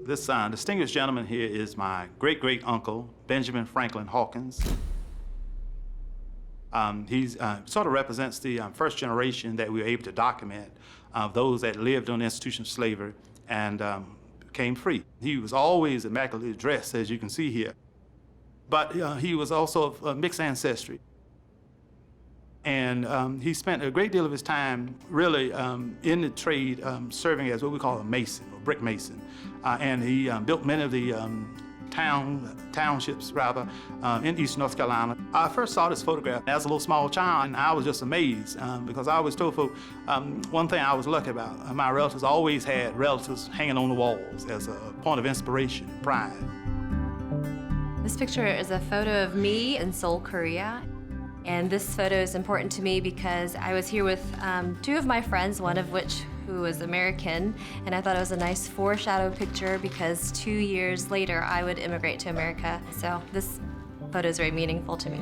This distinguished gentleman here is my great-great-uncle, Benjamin Franklin Hawkins. He sort of represents the first generation that we were able to document of those that lived on the institution of slavery and became free. He was always immaculately dressed, as you can see here. But he was also of mixed ancestry. And he spent a great deal of his time really in the trade serving as what we call a mason, or brick mason. And he built many of the townships, rather, in East North Carolina. I first saw this photograph as a little small child, and I was just amazed because I always told folk one thing I was lucky about. My relatives always had relatives hanging on the walls as a point of inspiration and pride. This picture is a photo of me in Seoul, Korea. And this photo is important to me because I was here with two of my friends, one of which who was American, and I thought it was a nice foreshadow picture because 2 years later I would immigrate to America. So this photo is very meaningful to me.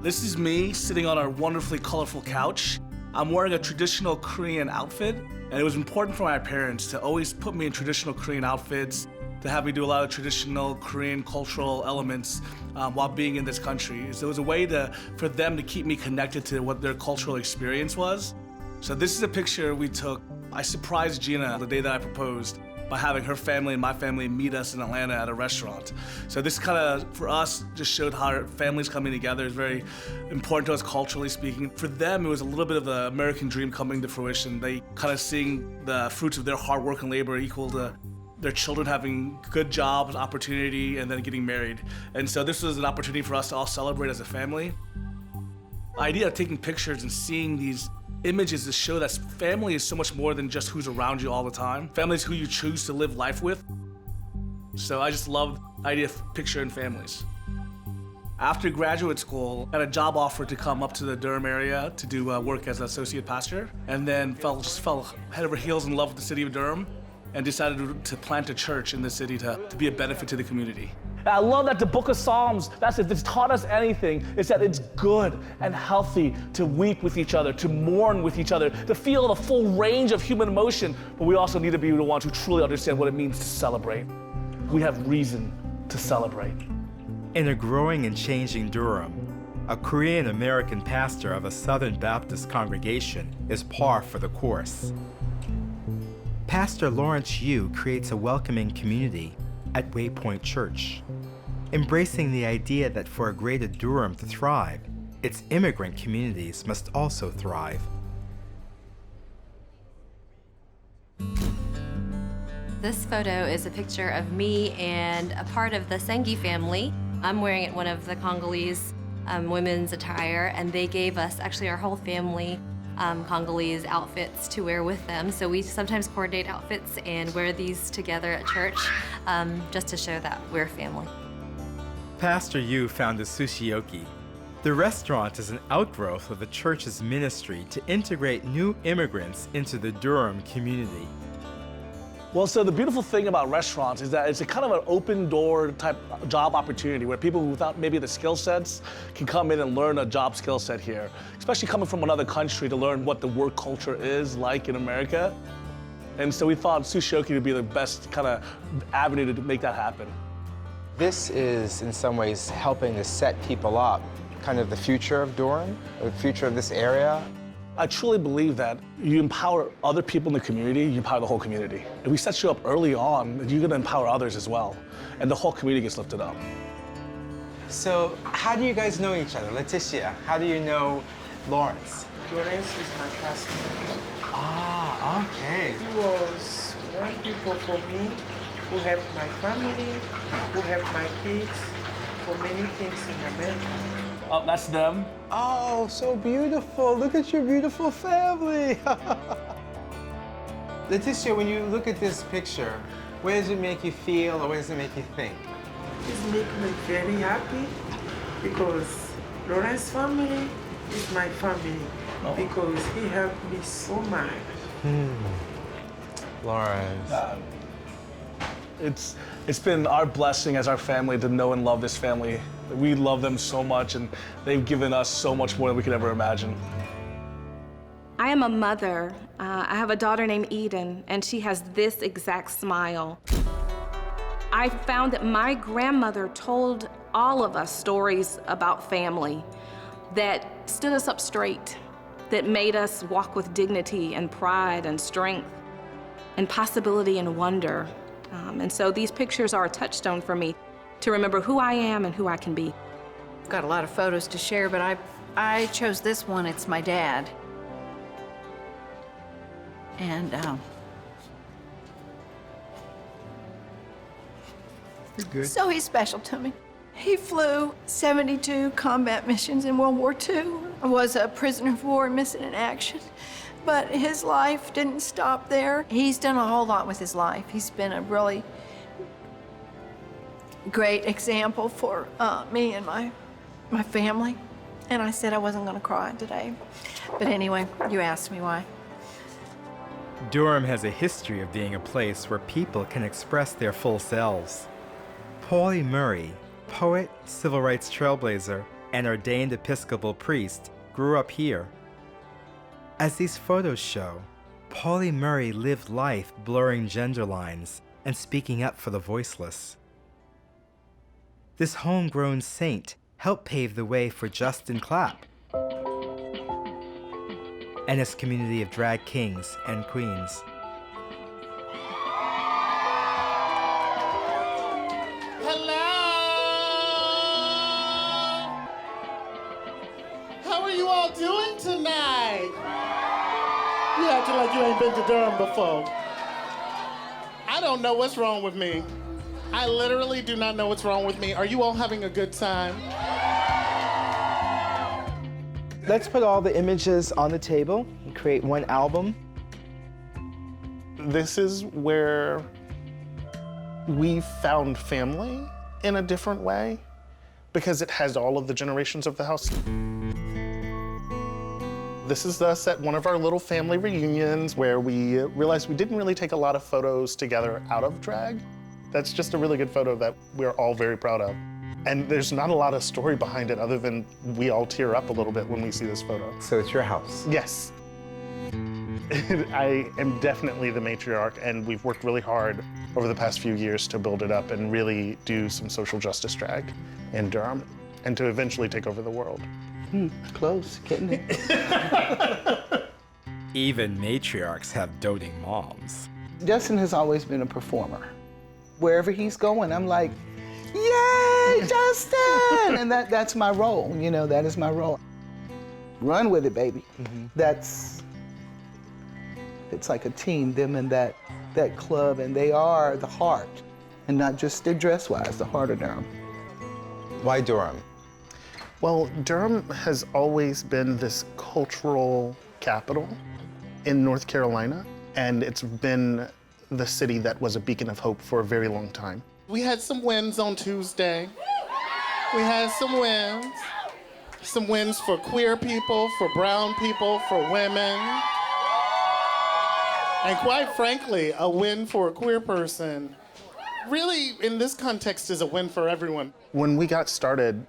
This is me sitting on a wonderfully colorful couch. I'm wearing a traditional Korean outfit, and it was important for my parents to always put me in traditional Korean outfits, to have me do a lot of traditional Korean cultural elements while being in this country. So it was a way for them to keep me connected to what their cultural experience was. So this is a picture we took. I surprised Gina the day that I proposed by having her family and my family meet us in Atlanta at a restaurant. So this kind of, for us, just showed how our families coming together is very important to us culturally speaking. For them, it was a little bit of the American dream coming to fruition. They kind of seeing the fruits of their hard work and labor equal to their children having good jobs, opportunity, and then getting married. And so this was an opportunity for us to all celebrate as a family. The idea of taking pictures and seeing these images to show that family is so much more than just who's around you all the time. Family is who you choose to live life with. So I just love the idea of picturing families. After graduate school, I got a job offer to come up to the Durham area to do work as an associate pastor, and then just fell head over heels in love with the city of Durham, and decided to plant a church in the city to be a benefit to the community. And I love that the book of Psalms, if it's taught us anything, it's that it's good and healthy to weep with each other, to mourn with each other, to feel the full range of human emotion, but we also need to be the ones who truly understand what it means to celebrate. We have reason to celebrate. In a growing and changing Durham, a Korean-American pastor of a Southern Baptist congregation is par for the course. Pastor Lawrence Yu creates a welcoming community at Waypoint Church, embracing the idea that for a greater Durham to thrive, its immigrant communities must also thrive. This photo is a picture of me and a part of the Sangji family. I'm wearing one of the Congolese women's attire, and they gave us, actually our whole family, Congolese outfits to wear with them. So we sometimes coordinate outfits and wear these together at church just to show that we're family. Pastor Yu founded Sushioki. The restaurant is an outgrowth of the church's ministry to integrate new immigrants into the Durham community. Well, so the beautiful thing about restaurants is that it's a kind of an open door type job opportunity where people without maybe the skill sets can come in and learn a job skill set here, especially coming from another country to learn what the work culture is like in America. And so we thought Sushioki would be the best kind of avenue to make that happen. This is in some ways helping to set people up, kind of the future of Durham, the future of this area. I truly believe that you empower other people in the community, you empower the whole community. If we set you up early on, you're gonna empower others as well, and the whole community gets lifted up. So how do you guys know each other? Leticia, how do you know Lawrence? Lawrence is my classmate. Ah, okay. He was one people for me who helped my family, who helped my kids for many things in America. Oh, that's them. Oh, so beautiful. Look at your beautiful family. Leticia, when you look at this picture, where does it make you feel or where does it make you think? It makes me very happy because Lawrence's family is my family because he helped me so much. Lawrence. It's been our blessing as our family to know and love this family. We love them so much, and they've given us so much more than we could ever imagine. I am a mother. I have a daughter named Eden, and she has this exact smile. I found that my grandmother told all of us stories about family that stood us up straight, that made us walk with dignity and pride and strength and possibility and wonder. And so these pictures are a touchstone for me to remember who I am and who I can be. I've got a lot of photos to share, but I chose this one. It's my dad. And You're good. so he's special to me. He flew 72 combat missions in World War II, was a prisoner of war and missing in action. But his life didn't stop there. He's done a whole lot with his life. He's been a really great example for me and my family. And I said I wasn't gonna cry today. But anyway, you asked me why. Durham has a history of being a place where people can express their full selves. Pauli Murray, poet, civil rights trailblazer, and ordained Episcopal priest, grew up here. As these photos show, Pauli Murray lived life blurring gender lines and speaking up for the voiceless. This homegrown saint helped pave the way for Justin Clapp and his community of drag kings and queens. How are you all doing tonight? You acting like you ain't been to Durham before. I don't know what's wrong with me. I literally do not know what's wrong with me. Are you all having a good time? Let's put all the images on the table and create one album. This is where we found family in a different way because it has all of the generations of the house. This is us at one of our little family reunions where we realized we didn't really take a lot of photos together out of drag. That's just a really good photo that we're all very proud of. And there's not a lot of story behind it other than we all tear up a little bit when we see this photo. So it's your house. Yes. I am definitely the matriarch, and we've worked really hard over the past few years to build it up and really do some social justice drag in Durham and to eventually take over the world. Close, getting it. Even matriarchs have doting moms. Justin has always been a performer. Wherever he's going, I'm like, yay, Justin! And that's my role, you know, that is my role. Run with it, baby. It's like a team, them and that club, and they are the heart, and not just their dress-wise, the heart of Durham. Why Durham? Well, Durham has always been this cultural capital in North Carolina, and it's been the city that was a beacon of hope for a very long time. We had some wins on Tuesday. We had some wins. Some wins for queer people, for brown people, for women. And quite frankly, a win for a queer person really, in this context, is a win for everyone. When we got started,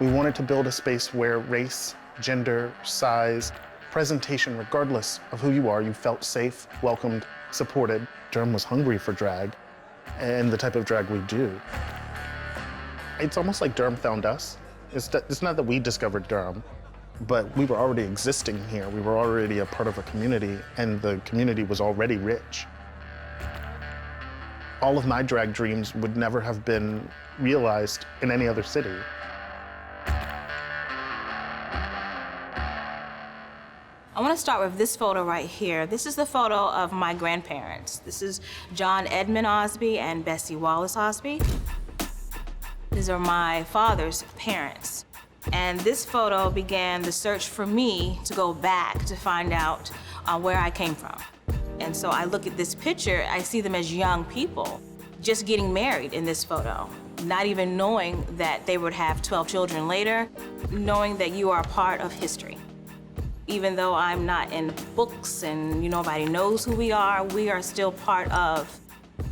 we wanted to build a space where race, gender, size, presentation, regardless of who you are, you felt safe, welcomed, supported. Durham was hungry for drag and the type of drag we do. It's almost like Durham found us. It's not that we discovered Durham, but we were already existing here. We were already a part of a community, and the community was already rich. All of my drag dreams would never have been realized in any other city. I want to start with this photo right here. This is the photo of my grandparents. This is John Edmund Osby and Bessie Wallace Osby. These are my father's parents. And this photo began the search for me to go back to find out where I came from. And so I look at this picture, I see them as young people, just getting married in this photo, not even knowing that they would have 12 children later, knowing that you are a part of history. Even though I'm not in books and nobody knows who we are still part of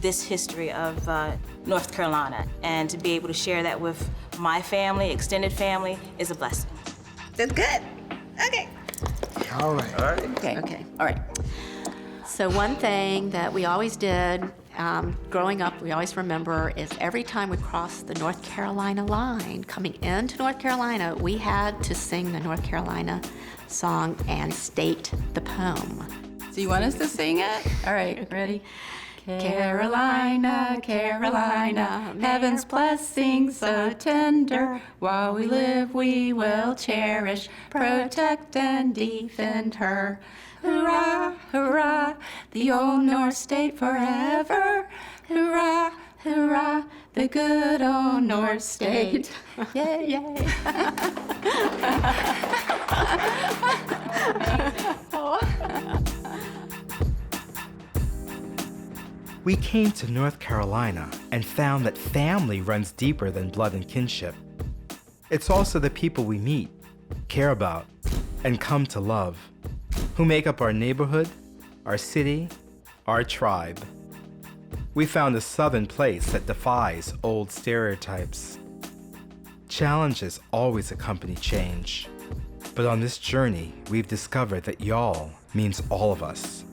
this history of North Carolina. And to be able to share that with my family, extended family, is a blessing. That's good. Okay. All right. Okay. All right. So one thing that we always did growing up, we always remember, is every time we crossed the North Carolina line, coming into North Carolina, we had to sing the North Carolina song and state the poem. Do you want us to sing it? All right, ready? Carolina, Carolina, heaven's blessings so tender. While we live, we will cherish, protect, and defend her. Hurrah, hurrah, the old North State forever. Hurrah, hurrah, the good old North State. Yay, yay. We came to North Carolina and found that family runs deeper than blood and kinship. It's also the people we meet, care about, and come to love, who make up our neighborhood, our city, our tribe. We found a Southern place that defies old stereotypes. Challenges always accompany change, but on this journey, we've discovered that y'all means all of us.